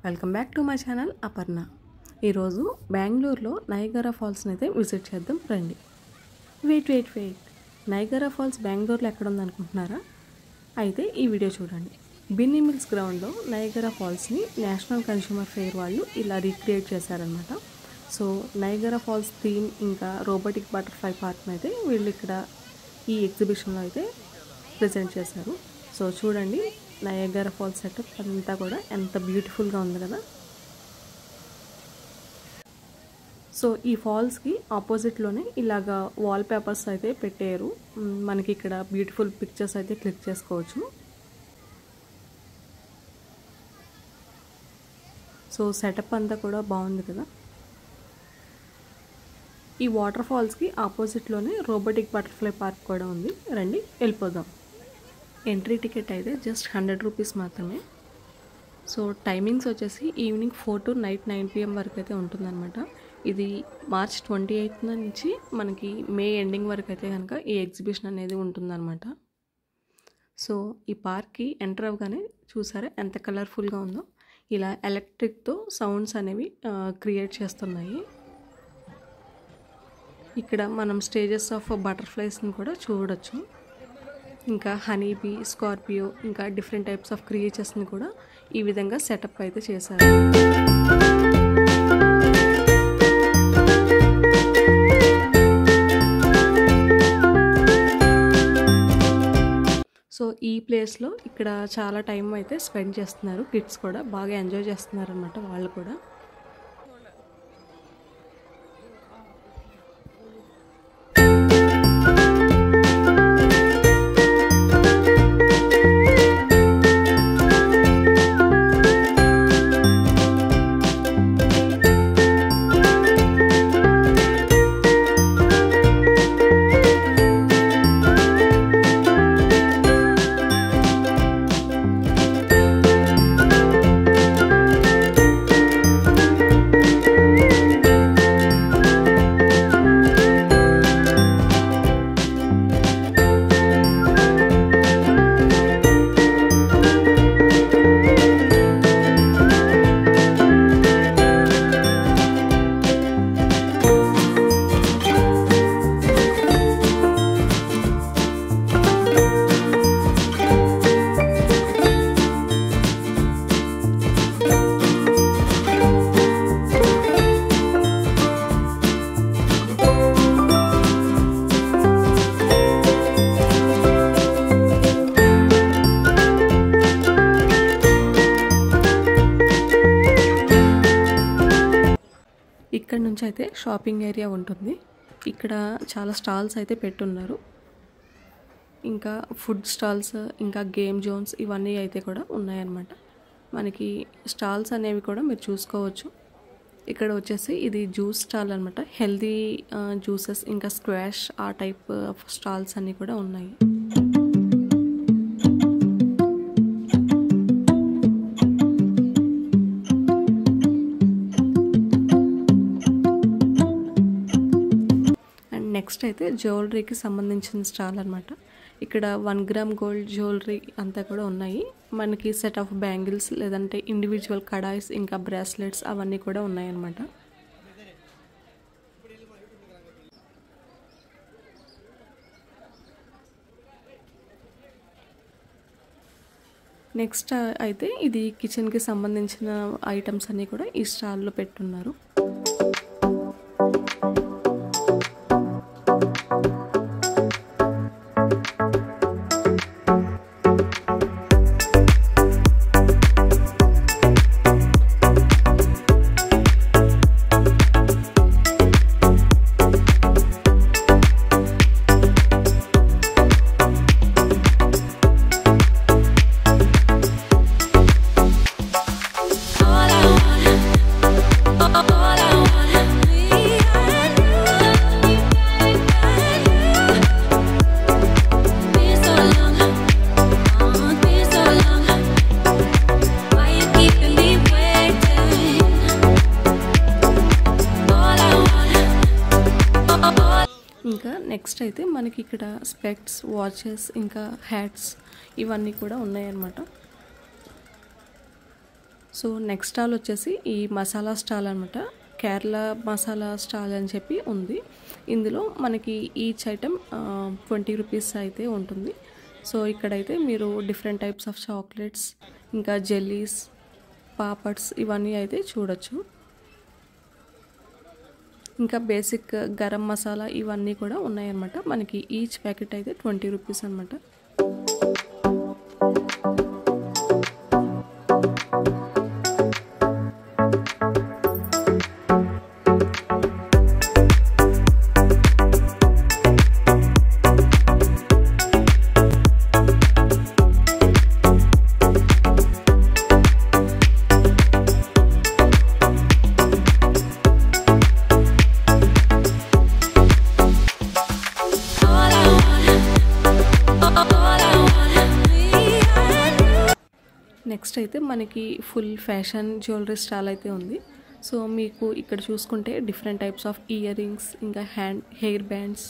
Welcome back to my channel Aparna. ఈరోజు బెంగళూరులో Niagara ఫాల్స్ని అయితే విజిట్ చేద్దాం రండి. వెయిట్ నయగరా ఫాల్స్ బెంగళూరులో ఎక్కడ ఉందనుకుంటున్నారా? అయితే ఈ వీడియో చూడండి. బిన్నీ మిల్స్ గ్రౌండ్లో నయగరా ఫాల్స్ని నేషనల్ కన్స్యూమర్ ఫెయిర్ వాళ్ళు ఇలా రీక్రియేట్ చేశారనమాట. సో నయగరా ఫాల్స్ థీమ్ ఇంకా రోబోటిక్ బటర్ఫ్లై పార్క్ని అయితే వీళ్ళు ఇక్కడ ఈ ఎగ్జిబిషన్లో అయితే ప్రెజెంట్ చేశారు. సో చూడండి, నయగరా ఫాల్స్ సెటప్ అంతా కూడా ఎంత బ్యూటిఫుల్గా ఉంది కదా. సో ఈ ఫాల్స్కి ఆపోజిట్లోనే ఇలాగా వాల్ పేపర్స్ అయితే పెట్టారు. మనకి ఇక్కడ బ్యూటిఫుల్ పిక్చర్స్ అయితే క్లిక్ చేసుకోవచ్చు. సో సెటప్ అంతా కూడా బాగుంది కదా. ఈ వాటర్ ఫాల్స్కి ఆపోజిట్లోనే రోబోటిక్ బటర్ఫ్లై పార్క్ కూడా ఉంది. రండి వెళ్ళిపోదాం. ఎంట్రీ టికెట్ అయితే జస్ట్ 100 రూపీస్ మాత్రమే. సో టైమింగ్స్ వచ్చేసి ఈవినింగ్ 4 to నైట్ 9 PM వరకు అయితే ఉంటుందన్నమాట. ఇది March 28 నుంచి మనకి May ఎండింగ్ వరకు అయితే కనుక ఈ ఎగ్జిబిషన్ అనేది ఉంటుందన్నమాట. సో ఈ పార్క్కి ఎంటర్ అవ్వగానే చూసారా ఎంత కలర్ఫుల్గా ఉందో. ఇలా ఎలక్ట్రిక్తో సౌండ్స్ అనేవి క్రియేట్ చేస్తున్నాయి. ఇక్కడ మనం స్టేజెస్ ఆఫ్ బటర్ఫ్లైస్ని కూడా చూడొచ్చు. ఇంకా హనీబీ, స్కార్పియో, ఇంకా డిఫరెంట్ టైప్స్ ఆఫ్ క్రియేచర్స్ని కూడా ఈ విధంగా సెటప్ అయితే చేశారు. సో ఈ ప్లేస్లో ఇక్కడ చాలా టైం అయితే స్పెండ్ చేస్తున్నారు. కిడ్స్ కూడా బాగా ఎంజాయ్ చేస్తున్నారు అన్నమాట. వాళ్ళు కూడా ఇక్కడ నుంచి అయితే షాపింగ్ ఏరియా ఉంటుంది. ఇక్కడ చాలా స్టాల్స్ అయితే పెట్టున్నారు. ఇంకా ఫుడ్ స్టాల్స్, ఇంకా గేమ్ జోన్స్ ఇవన్నీ అయితే కూడా ఉన్నాయన్నమాట. మనకి స్టాల్స్ అనేవి కూడా మీరు చూసుకోవచ్చు. ఇక్కడ వచ్చేసి ఇది జ్యూస్ స్టాల్ అనమాట. హెల్దీ జ్యూసెస్ ఇంకా స్క్వాష్ ఆ టైప్ ఆఫ్ స్టాల్స్ అన్నీ కూడా ఉన్నాయి. నెక్స్ట్ అయితే జ్యువెలరీకి సంబంధించిన స్టాల్ అనమాట. ఇక్కడ 1 గ్రామ్ గోల్డ్ జ్యువెలరీ అంతా కూడా ఉన్నాయి. మనకి సెట్ ఆఫ్ బ్యాంగిల్స్, లేదంటే ఇండివిజువల్ కడాయిస్, ఇంకా బ్రాస్లెట్స్ అవన్నీ కూడా ఉన్నాయన్నమాట. నెక్స్ట్ అయితే ఇది కిచెన్కి సంబంధించిన ఐటమ్స్ అన్నీ కూడా ఈ స్టాల్లో పెట్టున్నారు. ఇంకా నెక్స్ట్ అయితే మనకి ఇక్కడ స్పెక్ట్స్, వాచెస్, ఇంకా హ్యాట్స్ ఇవన్నీ కూడా ఉన్నాయన్నమాట. సో నెక్స్ట్ స్టాల్ వచ్చేసి ఈ మసాలా స్టాల్ అనమాట. కేరళ మసాలా స్టాల్ అని చెప్పి ఉంది. ఇందులో మనకి ఈచ్ ఐటమ్ 20 రూపీస్ అయితే ఉంటుంది. సో ఇక్కడైతే మీరు డిఫరెంట్ టైప్స్ ఆఫ్ చాక్లెట్స్, ఇంకా జెల్లీస్, పాపడ్స్ ఇవన్నీ అయితే చూడొచ్చు. ఇంకా బేసిక్ గరం మసాలా ఇవన్నీ కూడా ఉన్నాయన్నమాట. మనకి ఈచ్ ప్యాకెట్ అయితే 20 రూపీస్ అనమాట. నెక్స్ట్ అయితే మనకి ఫుల్ ఫ్యాషన్ జ్యువెలరీ స్టాల్ అయితే ఉంది. సో మీకు ఇక్కడ చూసుకుంటే different types of ear rings, ఇంకా హెయిర్ బ్యాండ్స్,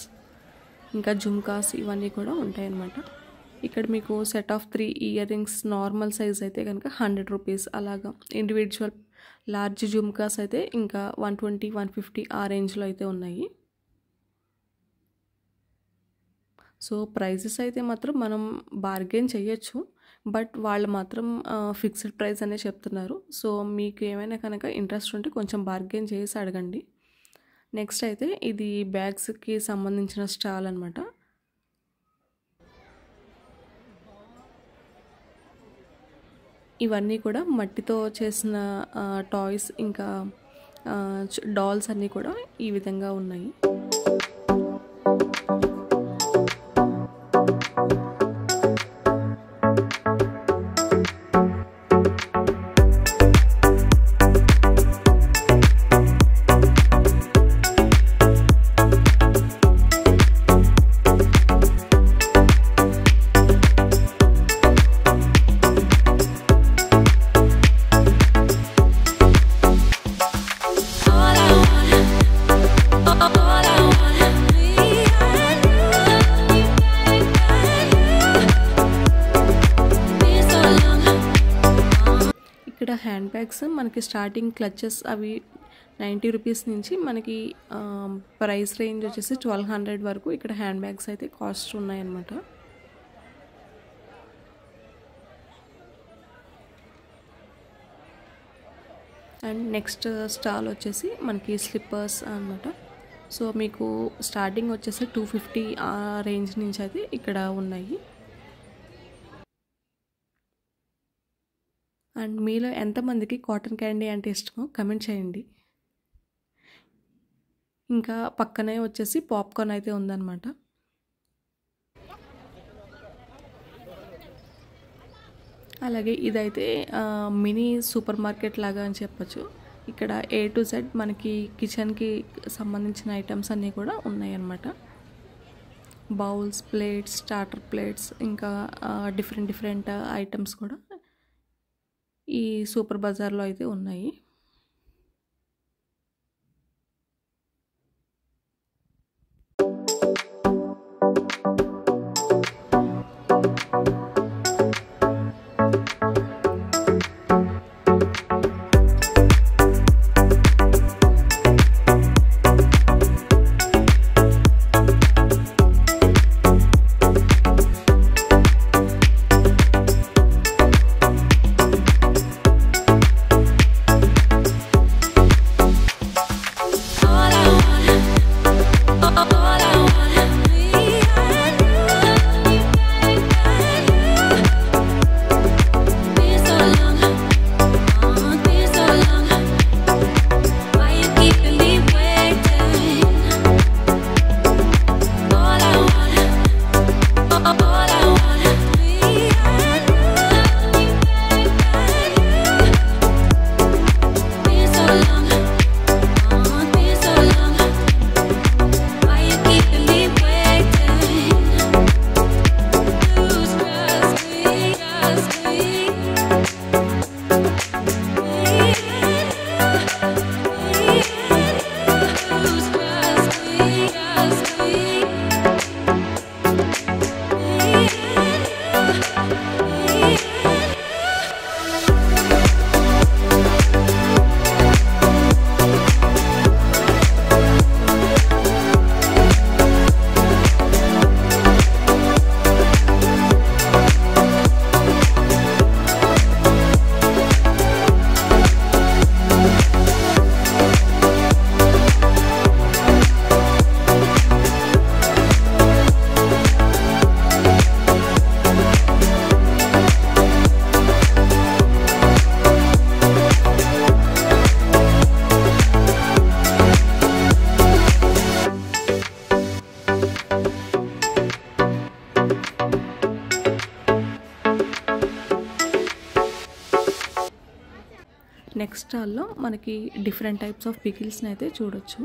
ఇంకా జుమ్కాస్ ఇవన్నీ కూడా ఉంటాయన్నమాట. ఇక్కడ మీకు set of 3 ear rings normal size అయితే కనుక 100 రూపీస్, అలాగా ఇండివిజువల్ లార్జ్ జుమ్కాస్ అయితే ఇంకా 120, 150 ఆ రేంజ్లో అయితే ఉన్నాయి. సో ప్రైజెస్ అయితే మాత్రం మనం బార్గెన్ చేయొచ్చు, బట్ వాళ్ళు మాత్రం ఫిక్స్డ్ ప్రైస్ అనే చెప్తున్నారు. సో మీకు ఏమైనా కనుక ఇంట్రెస్ట్ ఉంటే కొంచెం బార్గెన్ చేసి అడగండి. నెక్స్ట్ అయితే ఇది బ్యాగ్స్కి సంబంధించిన స్టాల్ అనమాట. ఇవన్నీ కూడా మట్టితో చేసిన టాయ్స్, ఇంకా డాల్స్ అన్నీ కూడా ఈ విధంగా ఉన్నాయి. ఇక్కడ హ్యాండ్ బ్యాగ్స్ మనకి స్టార్టింగ్ క్లచెస్ అవి 90 రూపీస్ నుంచి మనకి ప్రైస్ రేంజ్ వచ్చేసి 1200 వరకు ఇక్కడ హ్యాండ్ బ్యాగ్స్ అయితే కాస్ట్ ఉన్నాయన్నమాట. అండ్ నెక్స్ట్ స్టాల్ వచ్చేసి మనకి స్లిప్పర్స్ అన్నమాట. సో మీకు స్టార్టింగ్ వచ్చేసి 250 ఆ రేంజ్ నుంచి అయితే ఇక్కడ ఉన్నాయి. అండ్ మీలో ఎంతమందికి కాటన్ క్యాండీ అంటే ఇష్టమో కమెంట్ చేయండి. ఇంకా పక్కనే వచ్చేసి పాప్కార్న్ అయితే ఉందన్నమాట. అలాగే ఇదైతే మినీ సూపర్ మార్కెట్ లాగా అని చెప్పొచ్చు. ఇక్కడ A to Z మనకి కిచెన్కి సంబంధించిన ఐటమ్స్ అన్నీ కూడా ఉన్నాయన్నమాట. బౌల్స్, ప్లేట్స్, స్టార్టర్ ప్లేట్స్, ఇంకా డిఫరెంట్ ఐటమ్స్ కూడా ఈ సూపర్ బజార్లో అయితే ఉన్నాయి. నెక్స్ట్ స్టాల్లో మనకి డిఫరెంట్ టైప్స్ ఆఫ్ పికిల్స్ని అయితే చూడొచ్చు.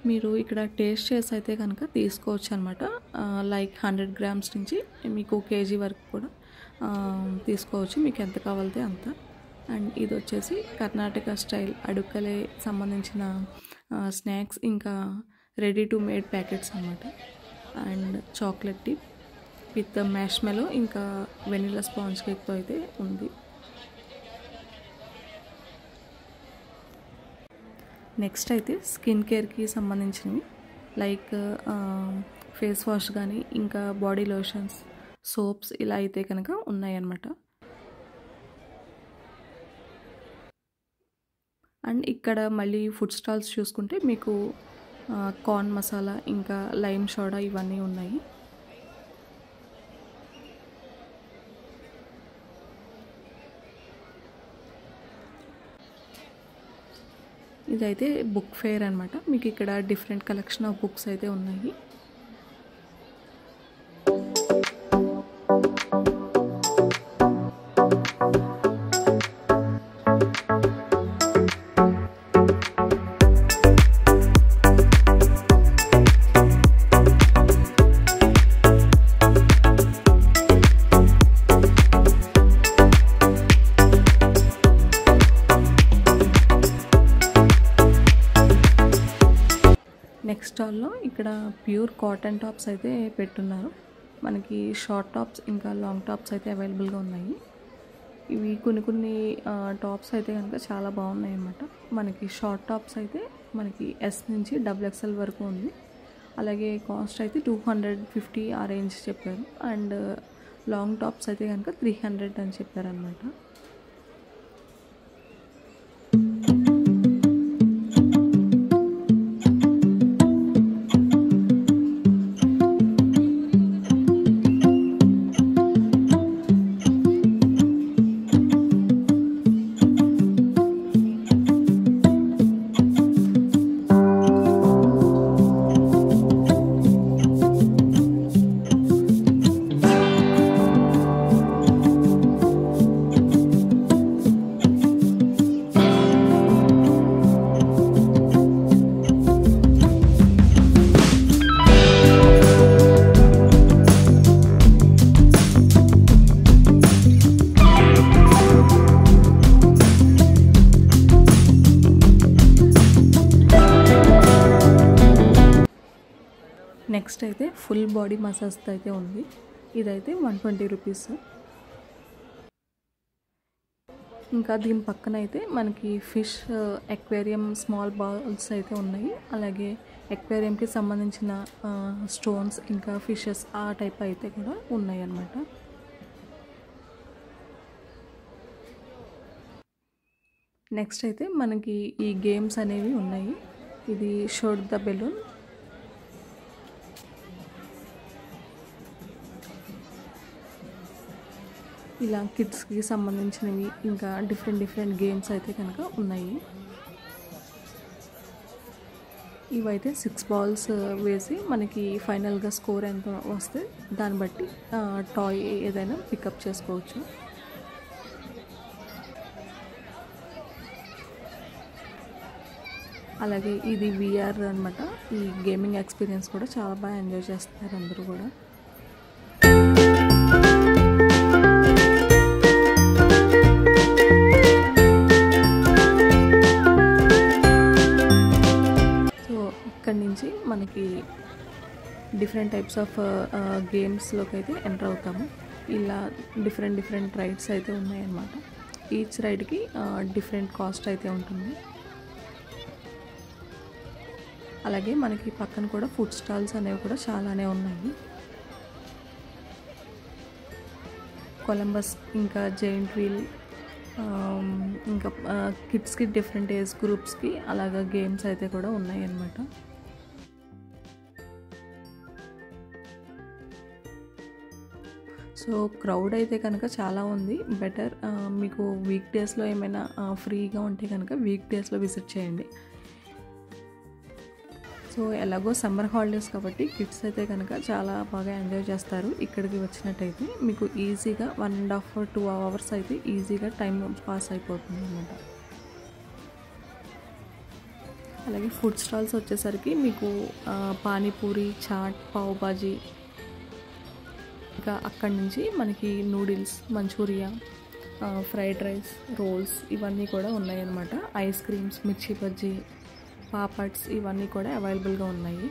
మీరు ఇక్కడ టేస్ట్ చేసి అయితే కనుక తీసుకోవచ్చు అనమాట. లైక్ 100 గ్రామ్స్ నుంచి మీకు కేజీ వరకు కూడా తీసుకోవచ్చు, మీకు ఎంత కావాలితే అంత. అండ్ ఇది వచ్చేసి కర్ణాటక స్టైల్ అడుక్కలే సంబంధించిన స్నాక్స్, ఇంకా రెడీ టు మేడ్ ప్యాకెట్స్ అన్నమాట. And chocolate tip with marshmallow ఇంకా వెనిలా స్పాంజ్ కేక్తో అయితే ఉంది. నెక్స్ట్ అయితే స్కిన్ కేర్కి సంబంధించినవి లైక్ ఫేస్ వాష్ కానీ ఇంకా బాడీ లోషన్స్, సోప్స్ ఇలా అయితే కనుక ఉన్నాయన్నమాట. అండ్ ఇక్కడ మళ్ళీ ఫుడ్ స్టాల్స్ చూసుకుంటే మీకు కార్న్ మసాలా ఇంకా లైమ్ సోడా ఇవన్నీ ఉన్నాయి. ఇదైతే బుక్ ఫేర్ అనమాట. మీకు ఇక్కడ డిఫరెంట్ కలెక్షన్ ఆఫ్ బుక్స్ అయితే ఉన్నాయి. నెక్స్ట్ స్టాల్లో ఇక్కడ ప్యూర్ కాటన్ టాప్స్ అయితే పెట్టున్నారు. మనకి షార్ట్ టాప్స్ ఇంకా లాంగ్ టాప్స్ అయితే అవైలబుల్గా ఉన్నాయి. ఇవి కొన్ని టాప్స్ అయితే కనుక చాలా బాగున్నాయి అన్నమాట. మనకి షార్ట్ టాప్స్ అయితే మనకి S నుంచి XXL వరకు ఉంది. అలాగే కాస్ట్ అయితే 250 ఆ రేంజ్ చెప్పారు. అండ్ లాంగ్ టాప్స్ అయితే కనుక 300 అని చెప్పారనమాట. నెక్స్ట్ అయితే ఫుల్ బాడీ మసాజ్తో అయితే ఉంది. ఇదైతే 120 రూపీస్. ఇంకా దీని పక్కన అయితే మనకి ఫిష్ అక్వేరియం స్మాల్ బాల్స్ అయితే ఉన్నాయి. అలాగే అక్వేరియంకి సంబంధించిన స్టోన్స్ ఇంకా ఫిషెస్ ఆ టైప్ అయితే కూడా ఉన్నాయి అన్నమాట. నెక్స్ట్ అయితే మనకి ఈ గేమ్స్ అనేవి ఉన్నాయి. ఇది షూట్ ద బెలూన్. ఇలా కిడ్స్కి సంబంధించినవి ఇంకా డిఫరెంట్ గేమ్స్ అయితే కనుక ఉన్నాయి. ఇవైతే 6 బాల్స్ వేసి మనకి ఫైనల్గా స్కోర్ ఎంత వస్తే దాన్ని బట్టి టాయ్ ఏదైనా పికప్ చేసుకోవచ్చు. అలాగే ఇది VR అనమాట. ఈ గేమింగ్ ఎక్స్పీరియన్స్ కూడా చాలా బాగా ఎంజాయ్ చేస్తారు అందరూ కూడా. ఇక్కడ నుంచి మనకి డిఫరెంట్ టైప్స్ ఆఫ్ గేమ్స్లోకి అయితే ఎంటర్ అవుతాము. ఇలా డిఫరెంట్ రైడ్స్ అయితే ఉన్నాయన్నమాట. ఈచ్ రైడ్కి డిఫరెంట్ కాస్ట్ అయితే ఉంటుంది. అలాగే మనకి పక్కన కూడా ఫుడ్ స్టాల్స్ అనేవి కూడా చాలానే ఉన్నాయి. కొలంబస్ ఇంకా జైంట్ వీల్ ఇంకా కిడ్స్కి డిఫరెంట్ ఏజ్ గ్రూప్స్కి అలాగా గేమ్స్ అయితే కూడా ఉన్నాయి అన్నమాట. సో క్రౌడ్ అయితే కనుక చాలా ఉంది. బెటర్ మీకు వీక్ డేస్లో ఏమైనా ఫ్రీగా ఉంటే కనుక వీక్ డేస్లో విజిట్ చేయండి. సో ఎలాగో సమ్మర్ హాలిడేస్ కాబట్టి కిడ్స్ అయితే కనుక చాలా బాగా ఎంజాయ్ చేస్తారు. ఇక్కడికి వచ్చినట్టయితే మీకు ఈజీగా 1.5 to 2 hours అయితే ఈజీగా టైం పాస్ అయిపోతుంది అన్నమాట. అలాగే ఫుడ్ స్టాల్స్ వచ్చేసరికి మీకు పానీపూరి, చాట్, పావ్ బాజీ, ఇంకా అక్కడి నుంచి మనకి noodles, Manchuria, fried rice, rolls ఇవన్నీ కూడా ఉన్నాయన్నమాట. ఐస్ క్రీమ్స్, మిర్చి బజ్జీ, పాపడ్స్ ఇవన్నీ కూడా అవైలబుల్గా ఉన్నాయి.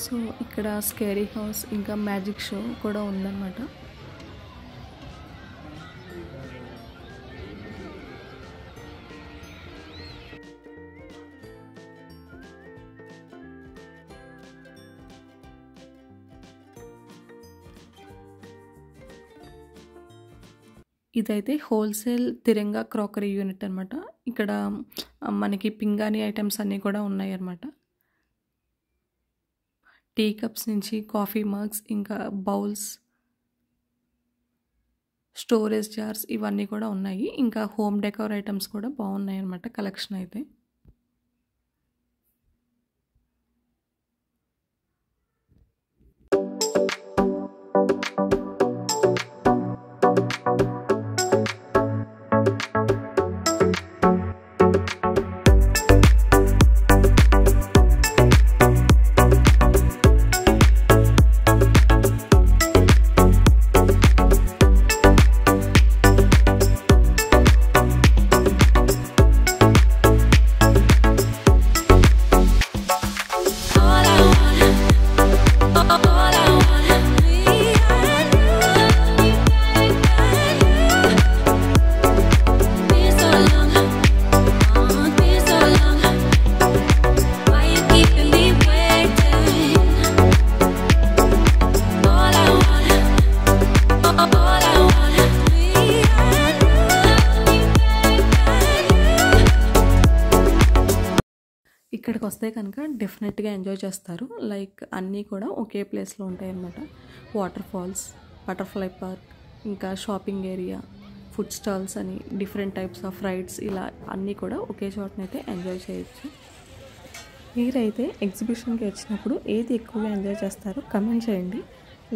సో ఇక్కడ స్కేరీ హౌస్ ఇంకా మ్యాజిక్ షో కూడా ఉందన్నమాట. ఇదైతే హోల్సేల్ తిరంగా క్రాకరీ యూనిట్ అనమాట. ఇక్కడ మనకి పింగాణి ఐటమ్స్ అన్నీ కూడా ఉన్నాయి అన్నమాట. టీ కప్స్ నుంచి కాఫీ మగ్స్, ఇంకా బౌల్స్, స్టోరేజ్ జార్స్ ఇవన్నీ కూడా ఉన్నాయి. ఇంకా హోమ్ డెకోర్ ఐటమ్స్ కూడా బాగున్నాయి అన్నమాట కలెక్షన్ అయితే. ఇక్కడికి వస్తే కనుక డెఫినెట్గా ఎంజాయ్ చేస్తారు. లైక్ అన్నీ కూడా ఒకే ప్లేస్లో ఉంటాయి అన్నమాట. వాటర్ ఫాల్స్, బటర్ఫ్లై పార్క్, ఇంకా షాపింగ్ ఏరియా, ఫుడ్ స్టాల్స్ అని డిఫరెంట్ టైప్స్ ఆఫ్ రైడ్స్, ఇలా అన్నీ కూడా ఒకే చోటనైతే ఎంజాయ్ చేయొచ్చు. మీరైతే ఎగ్జిబిషన్కి వచ్చినప్పుడు ఏది ఎక్కువగా ఎంజాయ్ చేస్తారో కమెంట్ చేయండి.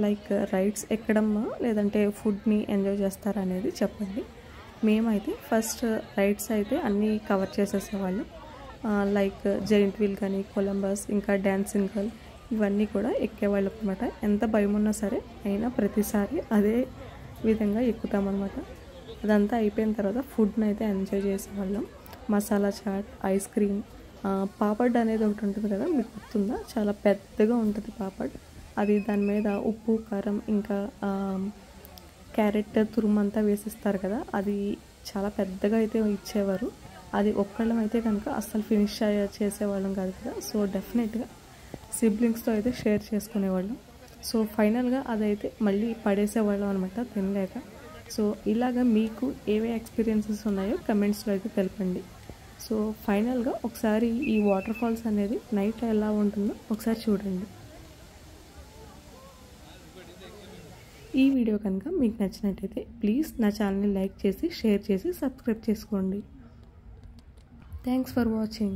లైక్ రైడ్స్ ఎక్కడమ్మా లేదంటే ఫుడ్ని ఎంజాయ్ చేస్తారా అనేది చెప్పండి. మేమైతే ఫస్ట్ రైడ్స్ అయితే అన్నీ కవర్ చేసేసేవాళ్ళం. లైక్ జైంట్ వీల్ కానీ, కొలంబస్, ఇంకా డ్యాన్సింగ్ గర్ల్ ఇవన్నీ కూడా ఎక్కేవాళ్ళం అనమాట. ఎంత భయం ఉన్నా సరే అయినా ప్రతిసారి అదే విధంగా ఎక్కుతామన్నమాట. అదంతా అయిపోయిన తర్వాత ఫుడ్ని అయితే ఎంజాయ్ చేసేవాళ్ళం. మసాలా చాట్, ఐస్ క్రీమ్, పాపడ్ అనేది ఒకటి ఉంటుంది కదా, మీకు గుర్తుందా? చాలా పెద్దగా ఉంటుంది పాపడ్. అది దాని మీద ఉప్పు, కారం, ఇంకా క్యారెట్ తురుమంతా వేసిస్తారు కదా, అది చాలా పెద్దగా అయితే ఇచ్చేవారు. అది ఒక్కళ్ళం అయితే కనుక అస్సలు ఫినిష్ చేసేవాళ్ళం కాదు కదా. సో డెఫినెట్గా సిబ్లింగ్స్తో అయితే షేర్ చేసుకునేవాళ్ళం. సో ఫైనల్గా అదైతే మళ్ళీ పడేసేవాళ్ళం అనమాట తినలేక. సో ఇలాగా మీకు ఏవే ఎక్స్పీరియన్సెస్ ఉన్నాయో కమెంట్స్లో అయితే తెలపండి. సో ఫైనల్గా ఒకసారి ఈ వాటర్ ఫాల్స్ అనేది నైట్ ఎలా ఉంటుందో ఒకసారి చూడండి. ఈ వీడియో కనుక మీకు నచ్చినట్టయితే ప్లీజ్ నా ఛానల్ని లైక్ చేసి, షేర్ చేసి, సబ్స్క్రైబ్ చేసుకోండి. Thanks for watching.